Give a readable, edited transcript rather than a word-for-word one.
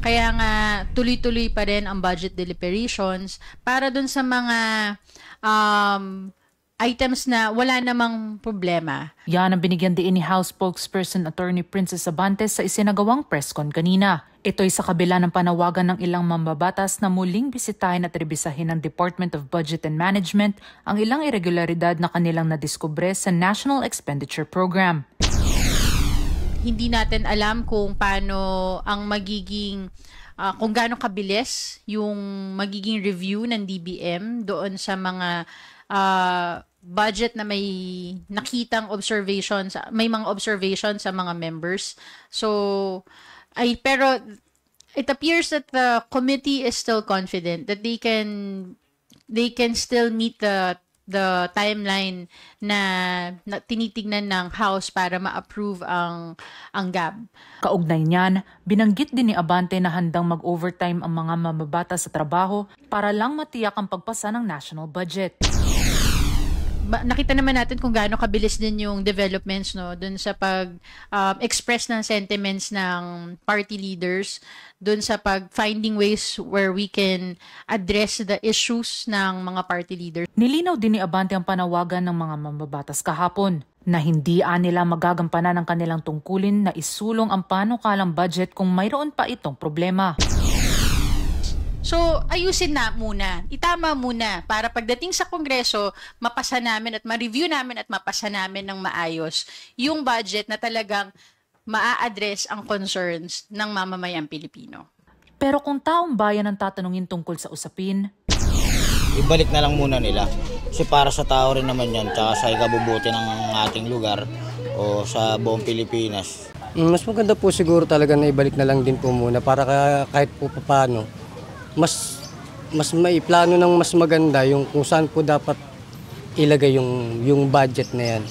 Kaya nga tuloy-tuloy pa rin ang budget deliberations para dun sa mga items na wala namang problema. Yan ang binigyan diin ni House Spokesperson Attorney Princess Abantes sa isinagawang presscon kanina. Ito'y sa kabila ng panawagan ng ilang mambabatas na muling bisitahin at rebisahin ng Department of Budget and Management ang ilang irregularidad na kanilang nadiskubre sa National Expenditure Program. Hindi natin alam kung paano ang magiging, kung gaano kabilis yung magiging review ng DBM doon sa mga budget na may nakitang observations, may mga observations sa mga members. So, pero it appears that the committee is still confident that they can still meet the timeline na tinitignan ng House para ma-approve ang GAB. Kaugnay niyan, binanggit din ni Abante na handang mag-overtime ang mga mamabata sa trabaho para lang matiyak ang pagpasa ng national budget. Nakita naman natin kung gaano kabilis din yung developments dun sa pag-express ng sentiments ng party leaders, dun sa pag-finding ways where we can address the issues ng mga party leaders. Nilinaw din ni Abante ang panawagan ng mga mambabatas kahapon na hindi nila magagampanan ang kanilang tungkulin na isulong ang panukalang budget kung mayroon pa itong problema. So, ayusin na muna, itama muna para pagdating sa Kongreso, mapasa namin at ma-review namin at mapasa namin ng maayos yung budget na talagang maa-address ang concerns ng mamamayang Pilipino. Pero kung taong bayan ang tatanungin tungkol sa usapin, ibalik na lang muna nila. Kasi para sa tao rin naman yan, tsaka sa ikabubuti ng ating lugar o sa buong Pilipinas. Mas maganda po siguro talaga na ibalik na lang din po muna para kahit po paano. Mas may plano ng mas maganda yung kung saan po dapat ilagay yung budget na yan.